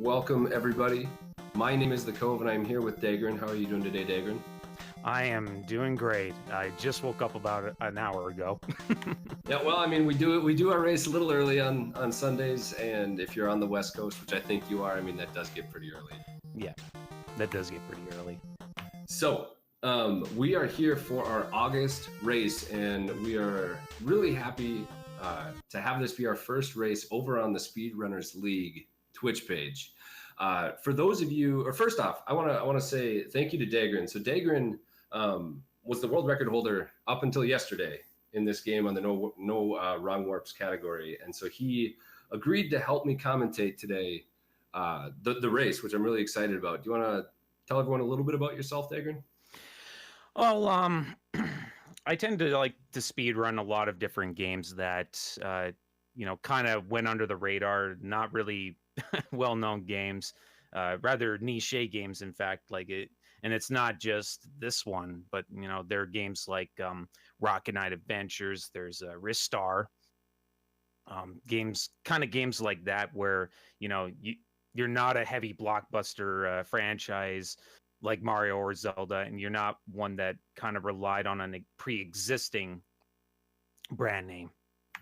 Welcome, everybody. My name is The Cove, and I'm here with d4gr0n. How are you doing today, d4gr0n? I am doing great. I just woke up about an hour ago. Yeah, well, I mean, we do our race a little early on Sundays, and if you're on the West Coast, which I think you are, I mean, that does get pretty early. Yeah, that does get pretty early. So, we are here for our August race, and we are really happy to have this be our first race over on the Speedrunners League Twitch page. For those of you, or first off, I want to say thank you to d4gr0n. So d4gr0n was the world record holder up until yesterday in this game on the no wrong warps category, and so he agreed to help me commentate today the race, which I'm really excited about. Do you want to tell everyone a little bit about yourself, d4gr0n? Well, I tend to like to speed run a lot of different games that kind of went under the radar, not really well-known games, rather niche games, in fact, like it. And it's not just this one, but there are games like Rocket Knight Adventures. There's Ristar. Games like that where you're not a heavy blockbuster franchise like Mario or Zelda, and you're not one that kind of relied on a pre-existing brand name.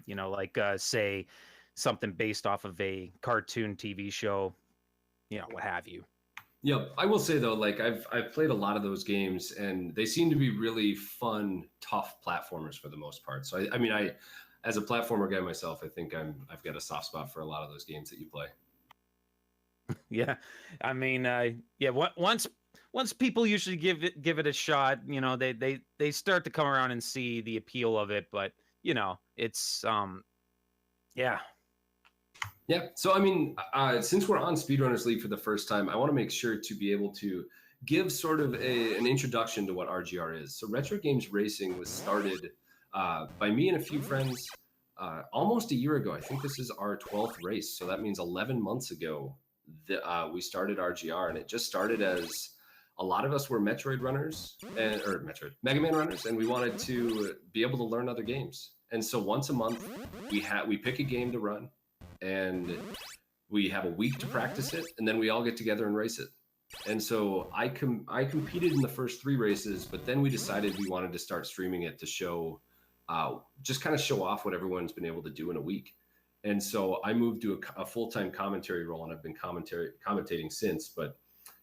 Like say something based off of a cartoon TV show, what have you. Yeah, I will say though, like I've played a lot of those games, and they seem to be really fun, tough platformers for the most part. So I mean, as a platformer guy myself, I think I've got a soft spot for a lot of those games that you play. Yeah, I mean, once people usually give it a shot, they start to come around and see the appeal of it. But it's yeah. Yeah, so I mean, since we're on Speedrunners League for the first time, I want to make sure to be able to give sort of an introduction to what RGR is. So Retro Games Racing was started by me and a few friends almost a year ago. I think this is our 12th race, so that means 11 months ago we started RGR, and it just started as a lot of us were Mega Man runners, and we wanted to be able to learn other games. And so once a month, we pick a game to run, and we have a week to practice it, and then we all get together and race it. And so I competed in the first 3 races, but then we decided we wanted to start streaming it to show, just kind of show off what everyone's been able to do in a week. And so I moved to a full-time commentary role, and I've been commentating since. But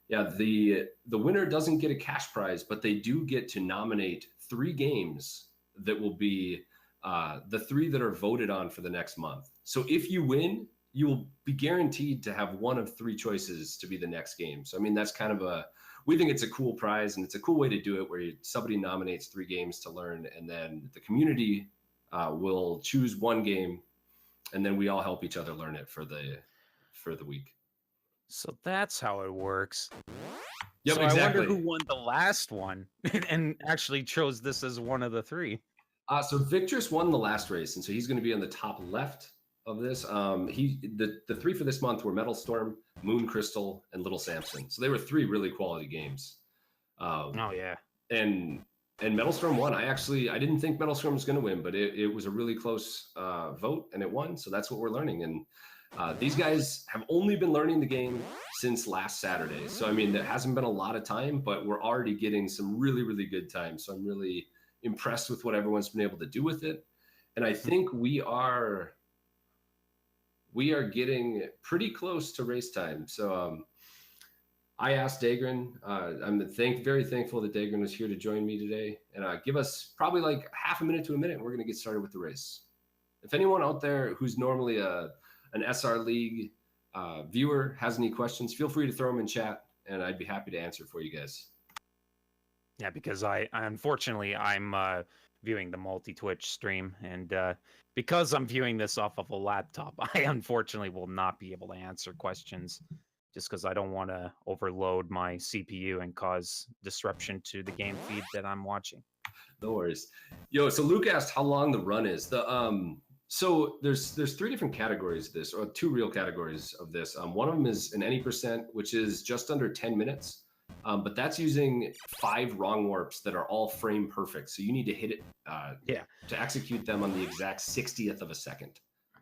yeah, the winner doesn't get a cash prize, but they do get to nominate 3 games that will be the 3 that are voted on for the next month. So if you win, you will be guaranteed to have one of 3 choices to be the next game. So I mean, that's kind of we think it's a cool prize, and it's a cool way to do it, where somebody nominates 3 games to learn, and then the community will choose 1 game, and then we all help each other learn it for the week. So that's how it works. Yep, so exactly. I wonder who won the last one and actually chose this as one of the 3. So Victor's won the last race, and so he's going to be on the top left of this. The 3 for this month were Metal Storm, Moon Crystal, and Little Samson. So they were 3 really quality games. Oh yeah. And Metal Storm won. I didn't think Metal Storm was going to win, but it was a really close vote, and it won. So that's what we're learning. And these guys have only been learning the game since last Saturday. So I mean, there hasn't been a lot of time, but we're already getting some really, really good time. So I'm really impressed with what everyone's been able to do with it. And I think we are getting pretty close to race time. So I asked d4gr0n, I'm very thankful that d4gr0n was here to join me today, and give us probably like half a minute to a minute, and we're going to get started with the race. If anyone out there who's normally an SR League viewer has any questions, feel free to throw them in chat, and I'd be happy to answer for you guys. Yeah, because unfortunately I'm viewing the multi-Twitch stream, and because I'm viewing this off of a laptop, I unfortunately will not be able to answer questions, just because I don't want to overload my CPU and cause disruption to the game feed that I'm watching. No worries. Yo, so Luke asked how long the run is. So there's 3 different categories of this, or 2 real categories of this. One of them is an any %, which is just under 10 minutes. But that's using 5 wrong warps that are all frame perfect. So you need to hit it to execute them on the exact 60th of a second.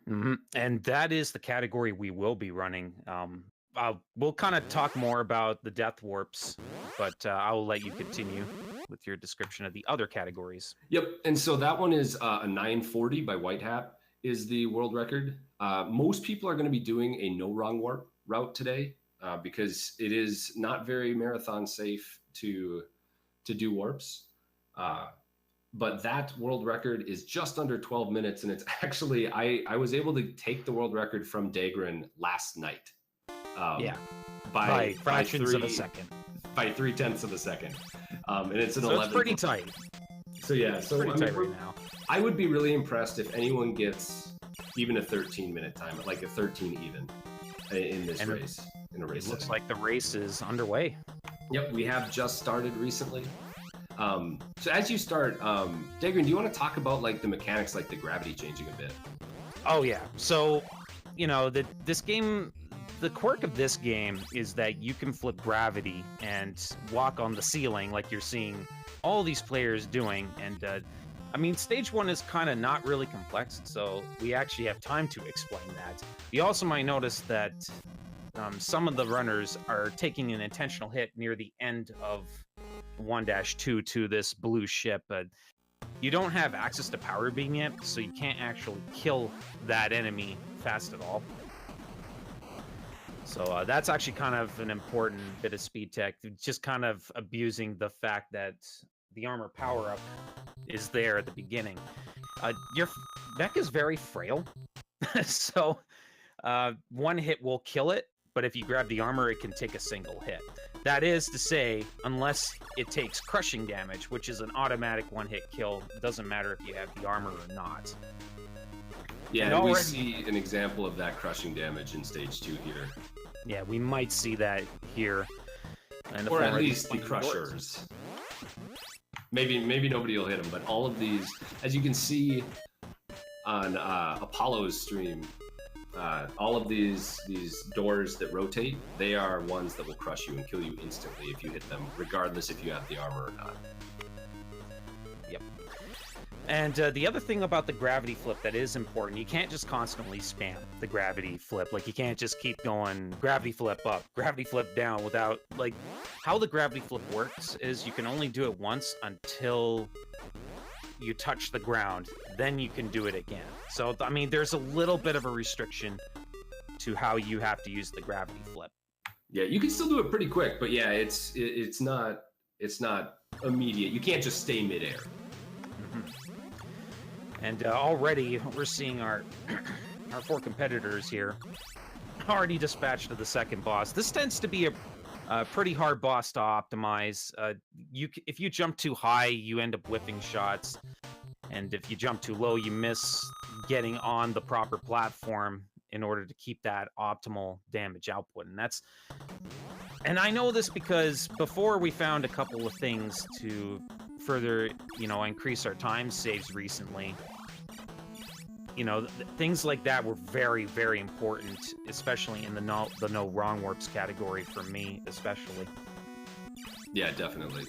Mm-hmm. And that is the category we will be running. we'll kind of talk more about the death warps, but I will let you continue with your description of the other categories. Yep. And so that one is a 940 by White Hat is the world record. Most people are going to be doing a no wrong warp route today because it is not very marathon safe to do warps. But that world record is just under 12 minutes. And it's actually, I was able to take the world record from d4gr0n last night. By fractions of a second. By 0.3 of a second. And it's an so 11. It's pretty tight. So yeah, so pretty tight right now. I would be really impressed if anyone gets even a 13-minute time, like a 13 even in this race. In a race. It looks like the race is underway. Yep, we have just started recently. So as you start, d4gr0n, do you want to talk about like the mechanics, like the gravity changing a bit? Oh yeah. So, you know, this game, the quirk of this game is that you can flip gravity and walk on the ceiling like you're seeing all these players doing. And I mean, stage 1 is kind of not really complex, so we actually have time to explain that. You also might notice that some of the runners are taking an intentional hit near the end of 1-2 to this blue ship, but you don't have access to power beam yet, so you can't actually kill that enemy fast at all. So that's actually kind of an important bit of speed tech, just kind of abusing the fact that the armor power-up is there at the beginning. Your mech is very frail, so one hit will kill it, but if you grab the armor, it can take a single hit. That is to say, unless it takes crushing damage, which is an automatic one-hit kill. It doesn't matter if you have the armor or not. Yeah, and we see an example of that crushing damage in stage 2 here. Yeah, we might see that here. Or at least the crushers. Maybe nobody will hit them, but all of these, as you can see on Apollo's stream, all of these doors that rotate, they are ones that will crush you and kill you instantly if you hit them, regardless if you have the armor or not. Yep. And the other thing about the gravity flip that is important, you can't just constantly spam the gravity flip. Like, you can't just keep going gravity flip up, gravity flip down without, like, how the gravity flip works is you can only do it once until you touch the ground, then you can do it again. So, I mean, there's a little bit of a restriction to how you have to use the gravity flip. Yeah, you can still do it pretty quick, but yeah, it's not immediate. You can't just stay midair. And already we're seeing our 4 competitors here already dispatched to the second boss. This tends to be a pretty hard boss to optimize. If you jump too high, you end up whiffing shots, and if you jump too low, you miss getting on the proper platform in order to keep that optimal damage output. And I know this because before we found a couple of things to further, increase our time saves recently. Things like that were very, very important, especially in the no wrong warps category for me, especially. Yeah, definitely.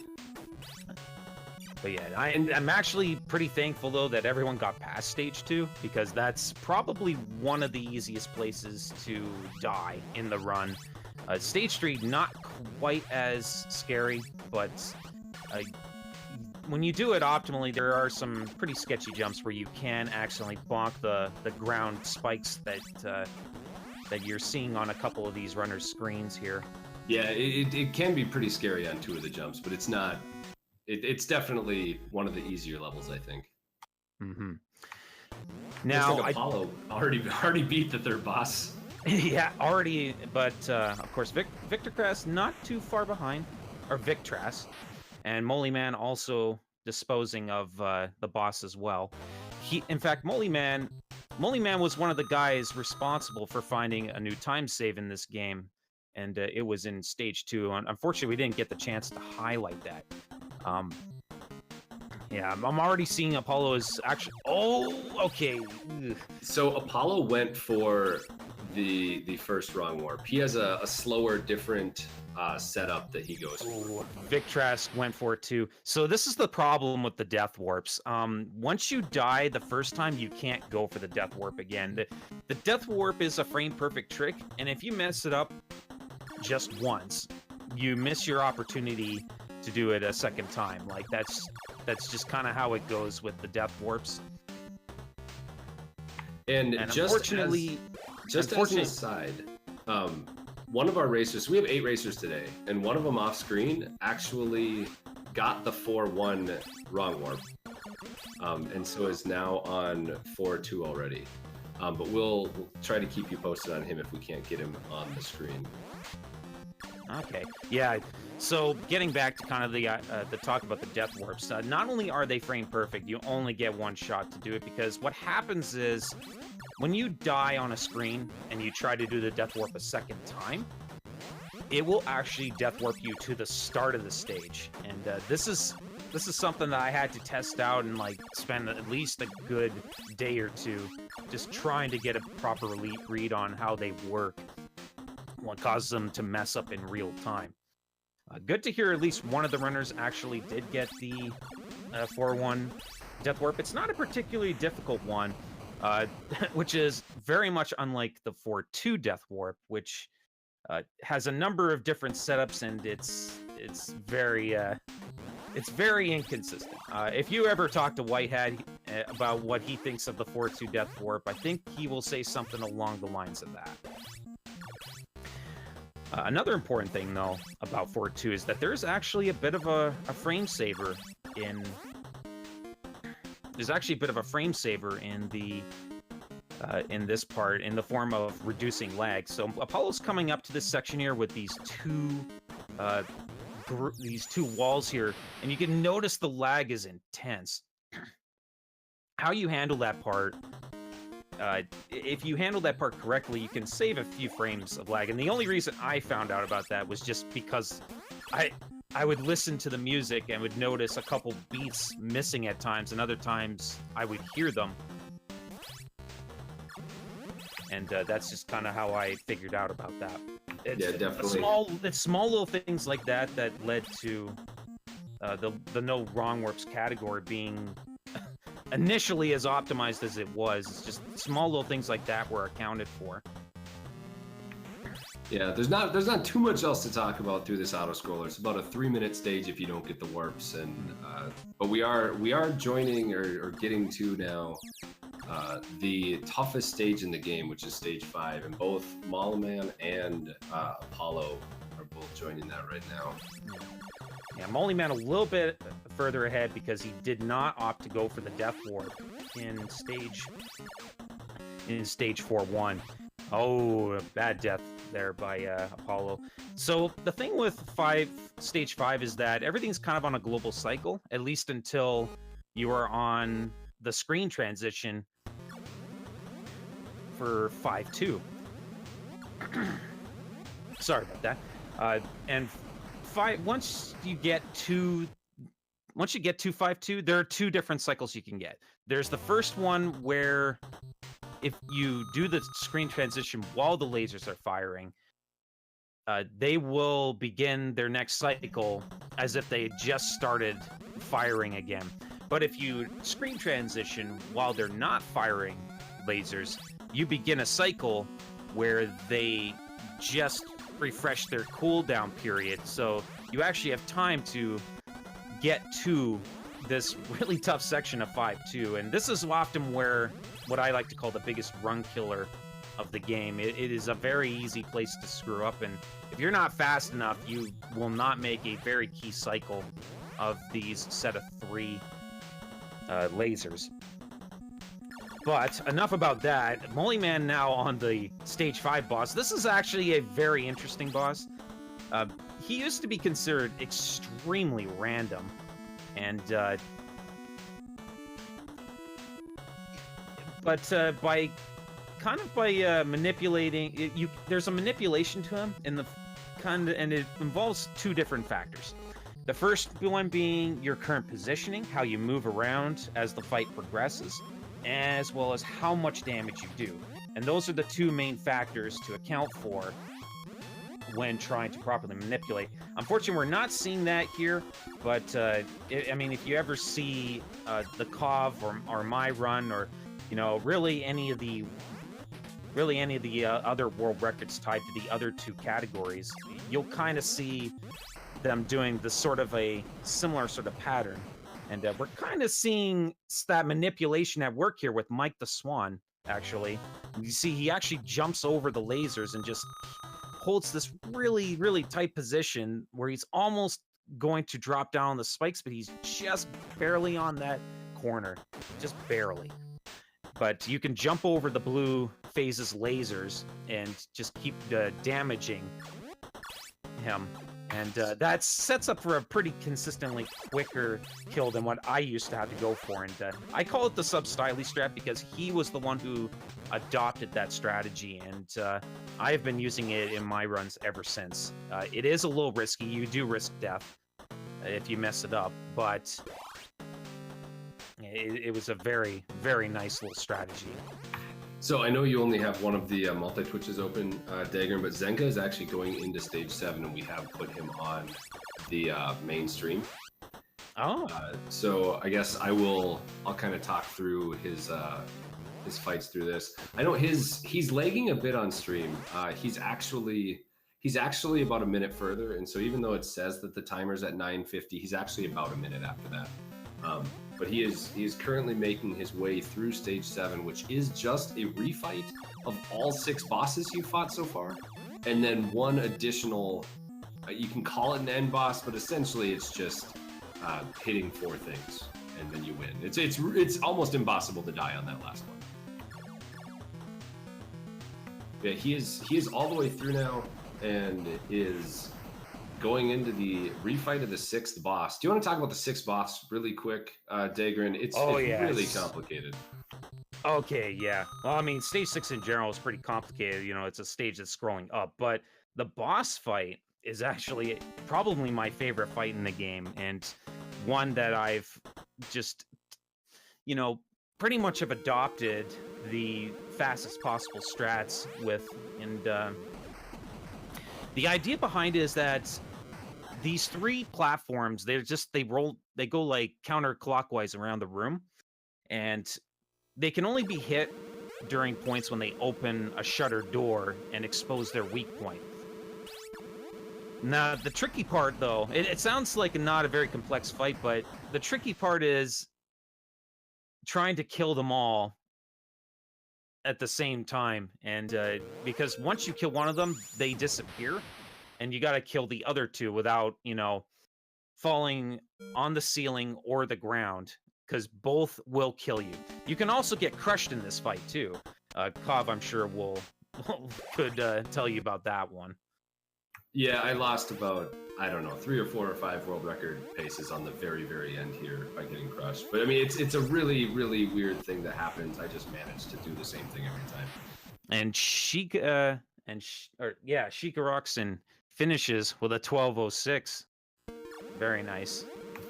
But yeah, I'm actually pretty thankful though that everyone got past stage 2, because that's probably one of the easiest places to die in the run. Stage 3 not quite as scary, but when you do it optimally, there are some pretty sketchy jumps where you can accidentally bonk the ground spikes that you're seeing on a couple of these runners' screens here. Yeah, it can be pretty scary on 2 of the jumps, but it's not. It's definitely one of the easier levels, I think. Mm-hmm. Now, like Apollo already beat the 3rd boss. Yeah, already, but of course, Victorcrass not too far behind, or Victras. And Moly Man also disposing of the boss as well. In fact, Moly Man was one of the guys responsible for finding a new time save in this game, and it was in stage 2. Unfortunately, we didn't get the chance to highlight that. Yeah, I'm already seeing Apollo is actually. Oh, okay. Ugh. So Apollo went for the first wrong warp. He has a slower, different setup that he goes for. Victras went for it too. So this is the problem with the death warps. Once you die the first time, you can't go for the death warp again. The death warp is a frame perfect trick, and if you mess it up, just once, you miss your opportunity to do it a second time. Like, that's just kind of how it goes with the death warps. And unfortunately, as an aside, one of our racers, we have 8 racers today, and one of them off screen actually got the 4-1 wrong warp, and so is now on 4-2 already. But we'll try to keep you posted on him if we can't get him on the screen. Okay, yeah. So getting back to kind of the talk about the death warps, not only are they frame perfect, you only get one shot to do it, because what happens is when you die on a screen and you try to do the death warp a second time, it will actually death warp you to the start of the stage. And this is something that I had to test out and like spend at least a good day or two just trying to get a proper read on how they work, what causes them to mess up in real time. Good to hear at least one of the runners actually did get the 4-1 death warp. It's not a particularly difficult one, which is very much unlike the 4-2 death warp, which has a number of different setups, and it's very inconsistent. If you ever talk to Whitehead about what he thinks of the 4-2 death warp, I think he will say something along the lines of that. Another important thing, though, about 4-2 is that there's actually a bit of a frame saver in... There's actually a bit of a frame saver in the in this part, in the form of reducing lag. So Apollo's coming up to this section here with these two walls here, and you can notice the lag is intense. How you handle that part, if you handle that part correctly, you can save a few frames of lag. And the only reason I found out about that was just because I would listen to the music and would notice a couple beats missing at times, and other times I would hear them. And that's just kind of how I figured out about that. Yeah, definitely. It's small little things like that that led to the no wrong warps category being initially as optimized as it was. It's just small little things like that were accounted for. Yeah, there's not too much else to talk about through this auto scroller. It's about a 3-minute stage if you don't get the warps, and but we are joining or getting to now the toughest stage in the game, which is stage 5, and both Mollyman and Apollo are both joining that right now. Yeah, Mollyman a little bit further ahead because he did not opt to go for the death warp in stage 4-1. Oh, bad death there by Apollo. So the thing with stage 5 is that everything's kind of on a global cycle, at least until you are on the screen transition for 5-2. Sorry about that. And once you get to 5-2, there are 2 different cycles you can get. There's the first one where if you do the screen transition while the lasers are firing, they will begin their next cycle as if they just started firing again. But if you screen transition while they're not firing lasers, you begin a cycle where they just refresh their cooldown period. So you actually have time to get to this really tough section of 5-2. And this is often where what I like to call the biggest run killer of the game. It is a very easy place to screw up, and if you're not fast enough, you will not make a very key cycle of these set of 3 lasers. But enough about that. Mollyman now on the stage 5 boss. This is actually a very interesting boss. He used to be considered extremely random, and by manipulating there's a manipulation to him and it involves 2 different factors. The first one being your current positioning, how you move around as the fight progresses, as well as how much damage you do. And those are the 2 main factors to account for when trying to properly manipulate. Unfortunately, we're not seeing that here, but I mean, if you ever see the COV or my run, or really any of the really any of the other world records tied to the other two categories, you'll kind of see them doing the sort of a similar sort of pattern. And we're kind of seeing that manipulation at work here with Mike the Swan, actually. You see, he actually jumps over the lasers and just holds this really, really tight position where he's almost going to drop down the spikes, but he's just barely on that corner. Just barely. But you can jump over the blue phases lasers and just keep damaging him. And that sets up for a pretty consistently quicker kill than what I used to have to go for. And I call it the sub-styly strat because he was the one who adopted that strategy. And I've been using it in my runs ever since. It is a little risky. You do risk death if you mess it up. But it was a very, very nice little strategy. So I know you only have one of the multi-twitches open, d4gr0n, but Zenka is actually going into stage 7, and we have put him on the main stream. Oh. So I guess I'll kind of talk through his fights through this. I know he's lagging a bit on stream. He's actually about a minute further, and so even though it says that the timer's at 9:50, he's actually about a minute after that. But he is currently making his way through stage 7, which is just a refight of all 6 bosses you fought so far, and then one additional. You can call it an end boss, but essentially it's just hitting 4 things, and then you win. It's almost impossible to die on that last one. Yeah, he is all the way through now, and is going into the refight of the 6th boss. Do you want to talk about the 6th boss really quick, d4gr0n? It's really complicated. Okay, yeah. Well, I mean, stage 6 in general is pretty complicated. You know, it's a stage that's scrolling up, but the boss fight is actually probably my favorite fight in the game, and one that I've just, you know, pretty much have adopted the fastest possible strats with. And the idea behind it is that these 3 platforms, they go like counterclockwise around the room, and they can only be hit during points when they open a shutter door and expose their weak point. Now, the tricky part, though, it sounds like not a very complex fight, but the tricky part is trying to kill them all at the same time. And because once you kill one of them, they disappear, and you got to kill the other 2 without, you know, falling on the ceiling or the ground, because both will kill you. You can also get crushed in this fight, too. Kov, I'm sure, could tell you about that one. Yeah, I lost about, I don't know, 3 or 4 or 5 world record paces on the very, very end here by getting crushed. But I mean, it's a really, really weird thing that happens. I just managed to do the same thing every time. And Shika finishes with a 12:06. Very nice.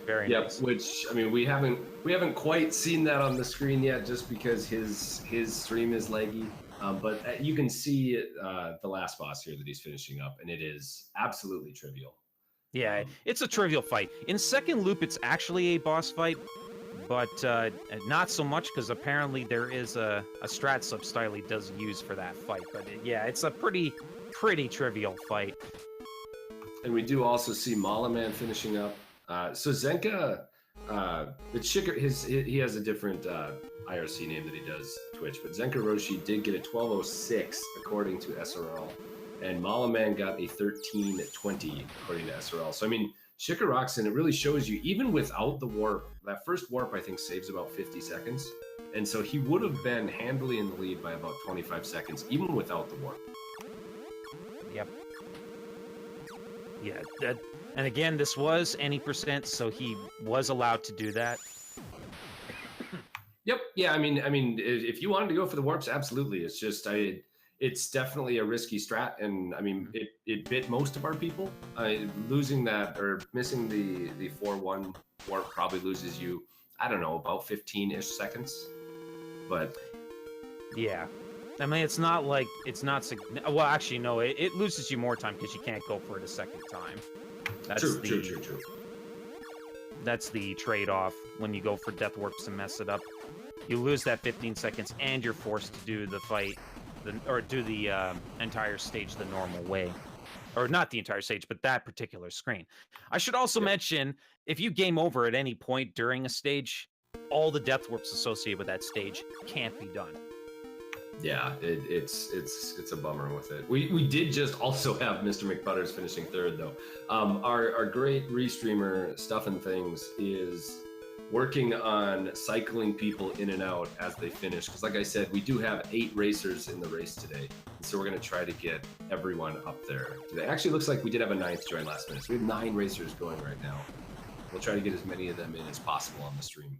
Very nice. Which, I mean, we haven't quite seen that on the screen yet, just because his stream is laggy. But you can see the last boss here that he's finishing up, and it is absolutely trivial. Yeah, it's a trivial fight. In second loop, it's actually a boss fight, but not so much, because apparently there is a strat sub-style he does use for that fight. But yeah, it's a pretty trivial fight. And we do also see Malaman finishing up. So Zenka, he has a different IRC name that he does Twitch, but Zenka Roshi did get a 12:06 according to SRL, and Malaman got a 13:20 according to SRL. So I mean, Shika, it really shows you, even without the warp, that first warp I think saves about 50 seconds, and so he would have been handily in the lead by about 25 seconds, even without the warp. Yep. Yeah, and again, this was any %, so he was allowed to do that. Yep. Yeah. I mean, if you wanted to go for the warps, absolutely. It's just, it's definitely a risky strat, and I mean, it bit most of our people. Losing that or missing the 4-1 warp probably loses you, I don't know, about 15-ish seconds. But yeah. I mean, it's not like, well, actually, no, it loses you more time because you can't go for it a second time. That's true. That's the trade-off when you go for death warps and mess it up. You lose that 15 seconds, and you're forced to do the fight the entire stage the normal way. Or not the entire stage, but that particular screen. I should also mention, if you game over at any point during a stage, all the death warps associated with that stage can't be done. Yeah, it's a bummer with it. We did just also have Mr. McButters finishing third though. Our great restreamer Stuff and Things is working on cycling people in and out as they finish. Because like I said, we do have 8 racers in the race today. So we're going to try to get everyone up there today. Actually, looks like we did have a 9th join last minute. So we have 9 racers going right now. We'll try to get as many of them in as possible on the stream.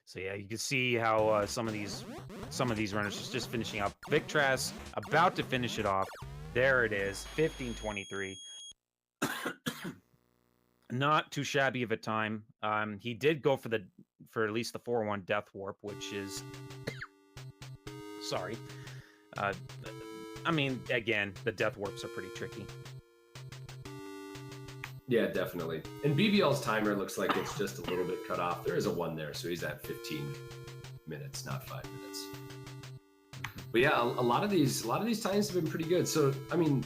So yeah, you can see how some of these runners are just finishing up. Victras about to finish it off. There it is, 15:23. Not too shabby of a time. He did go for at least the 4-1 death warp, which is sorry. I mean, again, the death warps are pretty tricky. Yeah, definitely. And BBL's timer looks like it's just a little bit cut off. There is a 1 there, so he's at 15 minutes, not 5 minutes. But yeah, a lot of these times have been pretty good. So I mean,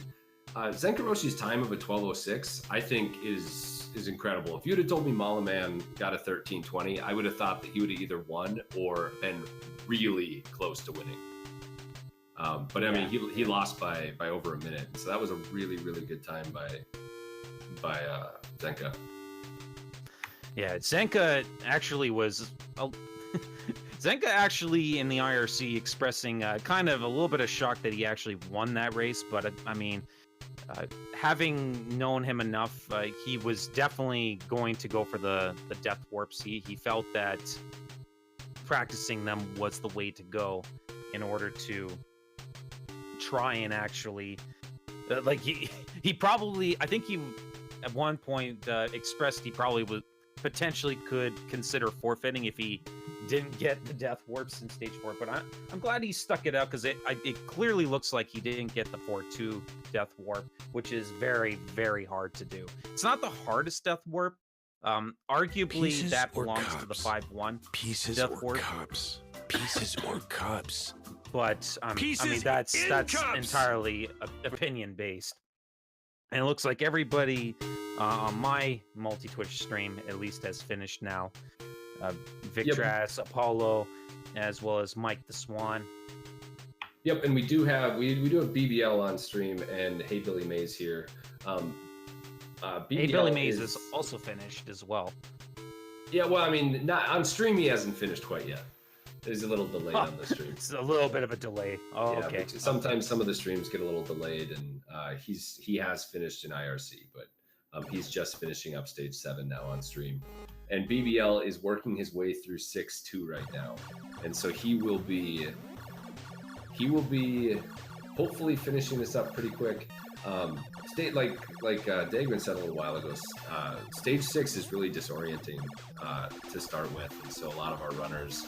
Zenkaroshi's time of a 12:06, I think is incredible. If you'd have told me Malaman got a 13:20, I would have thought that he would have either won or been really close to winning. But I mean, he lost by over a minute, so that was a really good time by Zenka. Yeah, Zenka actually was Zenka actually in the IRC expressing kind of a little bit of shock that he actually won that race, but I mean, having known him enough, he was definitely going to go for the death warps. He felt that practicing them was the way to go in order to try and actually he probably, I think he at one point expressed he probably would potentially could consider forfeiting if he didn't get the death warps in stage 4, but I'm glad he stuck it out, because it clearly looks like he didn't get the 4-2 death warp, which is very hard to do. It's not the hardest death warp. Arguably Pieces that or belongs cups? to the 5-1 Pieces death or warp. cups? Pieces or cups? But I mean, that's entirely opinion based. And it looks like everybody on my multi-Twitch stream at least has finished now. Victras, Apollo, as well as Mike the Swan. Yep, and we do have BBL on stream, and Hey Billy Mays here. Hey Billy Mays is also finished as well. Yeah, well, I mean, not on stream. He hasn't finished quite yet. There's a little delay on the stream. It's a little bit of a delay. Oh, yeah, okay. Sometimes some of the streams get a little delayed, and he has finished in IRC, but he's just finishing up stage 7 now on stream. And BBL is working his way through 6-2 right now, and so he will be hopefully finishing this up pretty quick. Like Dagman said a little while ago, stage 6 is really disorienting to start with, and so a lot of our runners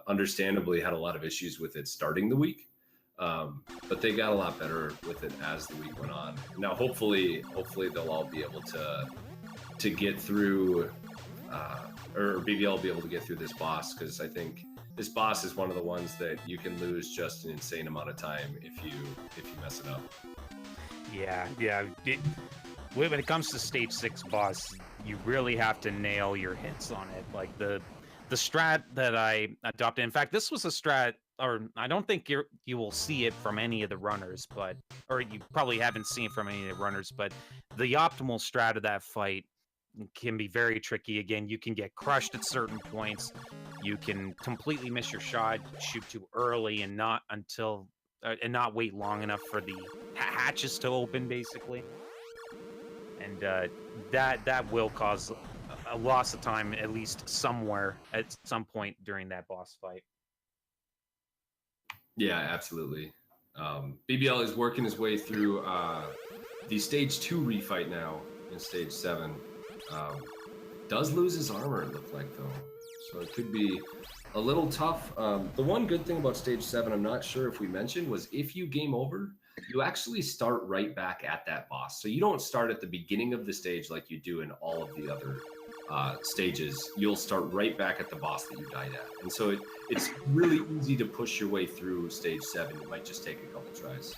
understandably had a lot of issues with it starting the week, but they got a lot better with it as the week went on. Now hopefully they'll all be able to get through, or BBL will be able to get through this boss, because I think this boss is one of the ones that you can lose just an insane amount of time if you mess it up. Yeah. When it comes to stage 6 boss, you really have to nail your hits on it. Like the strat that I adopted. In fact, this was a strat, or I don't think you will see it from any of the runners, or you probably haven't seen it from any of the runners, but the optimal strat of that fight can be very tricky. Again, you can get crushed at certain points. You can completely miss your shot, shoot too early, and not wait long enough for the hatches to open, basically. And that will cause a loss of time, at least somewhere at some point during that boss fight. Yeah, absolutely. BBL is working his way through the stage 2 refight now in stage 7. Does lose his armor, it looked like, though, so it could be a little tough. The one good thing about stage 7, I'm not sure if we mentioned, was if you game over, you actually start right back at that boss. So you don't start at the beginning of the stage like you do in all of the other stages, you'll start right back at the boss that you died at. And so it's really easy to push your way through stage 7. It might just take a couple tries.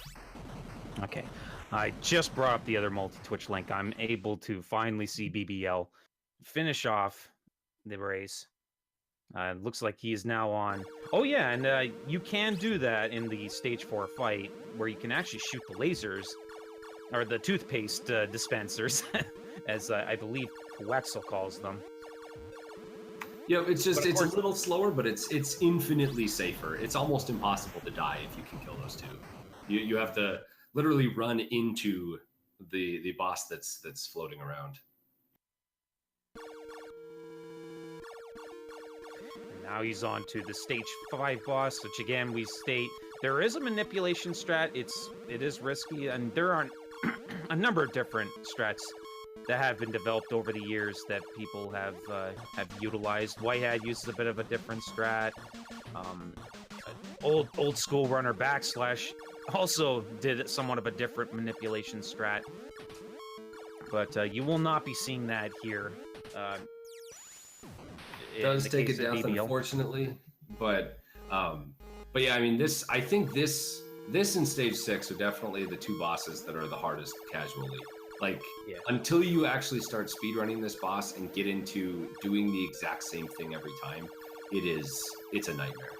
Okay. I just brought up the other multi-Twitch link. I'm able to finally see BBL finish off the race. Looks like he is now on. Oh yeah, and you can do that in the stage 4 fight, where you can actually shoot the lasers, or the toothpaste dispensers, as I believe Wexel calls them. Yeah, it's just it's a little slower, but it's infinitely safer. It's almost impossible to die if you can kill those two. You have to literally run into the boss that's floating around. And now he's on to the stage 5 boss, which again we state there is a manipulation strat. It is risky, and there aren't a number of different strats that have been developed over the years that people have utilized. Whitehead uses a bit of a different strat. Old school runner backslash also did somewhat of a different manipulation strat, but you will not be seeing that here. It does take a death, unfortunately, but yeah, I mean, I think this in stage 6 are definitely the two bosses that are the hardest casually. Like, yeah. Until you actually start speedrunning this boss and get into doing the exact same thing every time, it's a nightmare.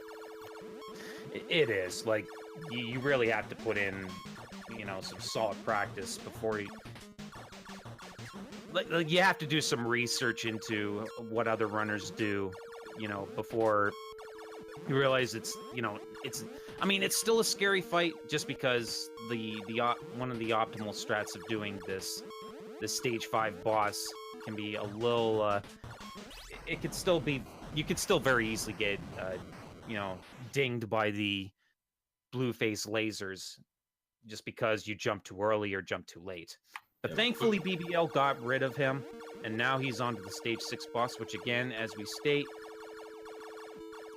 It is. Like, you really have to put in, some solid practice before you... Like, you have to do some research into what other runners do, before you realize it's still a scary fight, just because one of the optimal strats of doing this stage 5 boss can be a little it could still be, you could still very easily get dinged by the blue face lasers just because you jump too early or jump too late. But thankfully BBL got rid of him, and now he's on to the stage 6 boss, which again, as we state,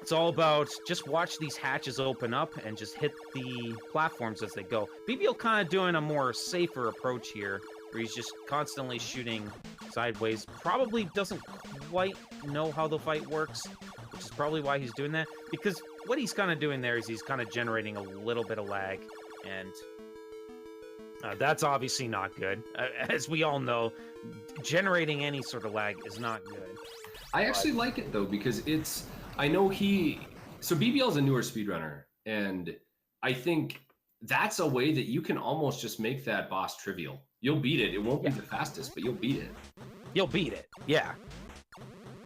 it's all about just watch these hatches open up and just hit the platforms as they go. BBL kind of doing a more safer approach here, where he's just constantly shooting sideways. Probably doesn't quite know how the fight works, which is probably why he's doing that. Because what he's kind of doing there is he's kind of generating a little bit of lag, and that's obviously not good. As we all know, generating any sort of lag is not good. I actually like it, though, because I know so BBL is a newer speedrunner, and I think that's a way that you can almost just make that boss trivial. You'll beat it. It won't be the fastest, but you'll beat it. You'll beat it, yeah.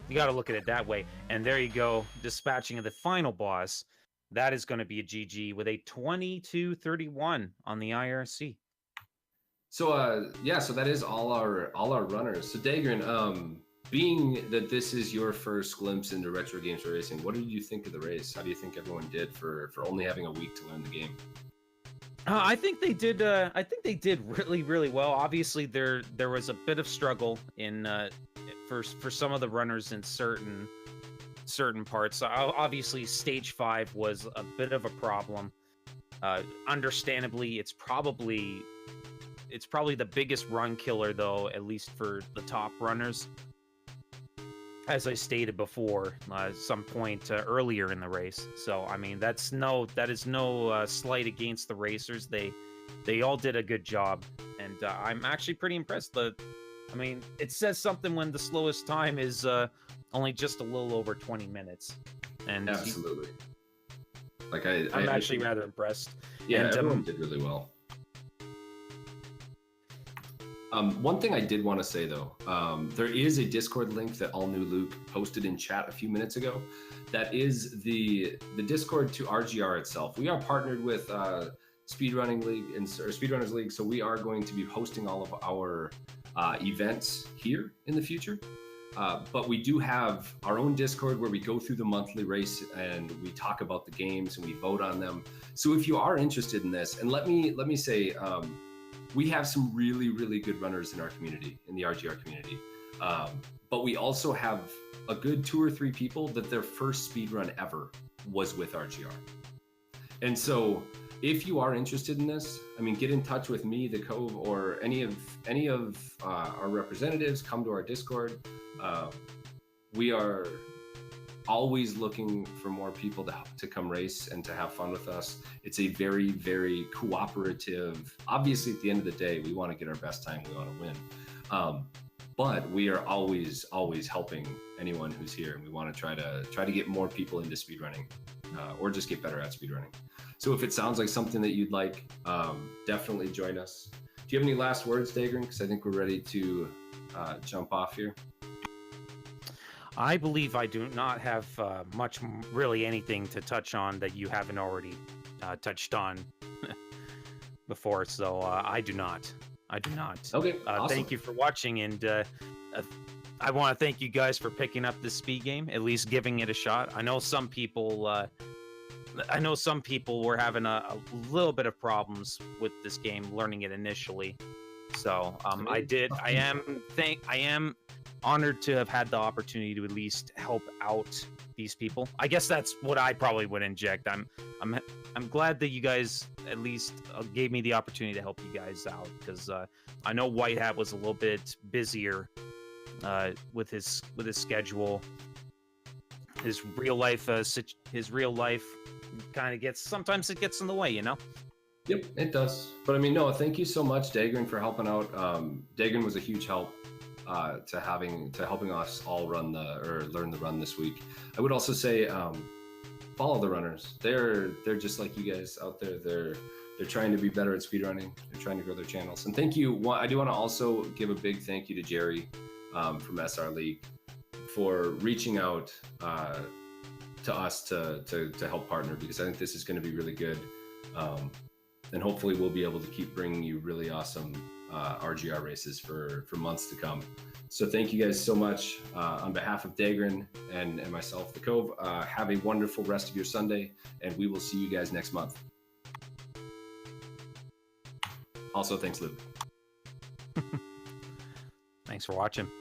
You got to look at it that way. And there you go, dispatching of the final boss. That is going to be a GG with a 22-31 on the IRC. So so that is all our runners. So d4gr0n, being that this is your first glimpse into retro games racing, what did you think of the race? How do you think everyone did for only having a week to learn the game? I think they did. I think they did really, really well. Obviously, there was a bit of struggle in for some of the runners in certain parts. Obviously, stage 5 was a bit of a problem. Understandably, it's probably the biggest run killer, though, at least for the top runners. As I stated before, some point earlier in the race. So, I mean, that is no slight against the racers. They all did a good job, and I'm actually pretty impressed. I mean, it says something when the slowest time is only just a little over 20 minutes. And absolutely. I'm actually rather impressed. Yeah, and, everyone did really well. One thing I did want to say, though, there is a Discord link that All New Luke posted in chat a few minutes ago. That is the Discord to RGR itself. We are partnered with Speedrunning League or Speedrunners League, so we are going to be hosting all of our events here in the future. But we do have our own Discord where we go through the monthly race and we talk about the games and we vote on them. So if you are interested in this, and let me say, we have some really, really good runners in our community, in the RGR community. But we also have a good 2 or 3 people that their first speed run ever was with RGR. And so if you are interested in this, I mean, get in touch with me, the Cove, or any of our representatives. Come to our Discord. We are always looking for more people to come race and to have fun with us. It's a very, very cooperative. Obviously, at the end of the day, we want to get our best time. We want to win. But we are always helping anyone who's here, and we want to try to get more people into speedrunning, or just get better at speedrunning. So if it sounds like something that you'd like, definitely join us. Do you have any last words, d4gr0n? Because I think we're ready to jump off here. I believe I do not have really anything to touch on that you haven't already touched on before, so I do not. Okay, awesome. Thank you for watching, and I want to thank you guys for picking up this speed game, at least giving it a shot. I know some people were having a little bit of problems with this game, learning it initially. So I am honored to have had the opportunity to at least help out these people. I guess that's what I probably would inject. I'm glad that you guys at least gave me the opportunity to help you guys out, because I know White Hat was a little bit busier with his schedule. His real life kind of gets in the way, you know. Yep, it does. But I mean, no, thank you so much, d4gr0n, for helping out. d4gr0n was a huge help to helping us all learn the run this week. I would also say follow the runners. They're just like you guys out there. They're trying to be better at speedrunning. They're trying to grow their channels. And thank you. I do want to also give a big thank you to Jerry from SR League for reaching out to us to help partner, because I think this is going to be really good. And hopefully we'll be able to keep bringing you really awesome RGR races for months to come. So thank you guys so much on behalf of d4gr0n and myself, the Cove. Have a wonderful rest of your Sunday, and we will see you guys next month. Also, thanks, Luke. Thanks for watching.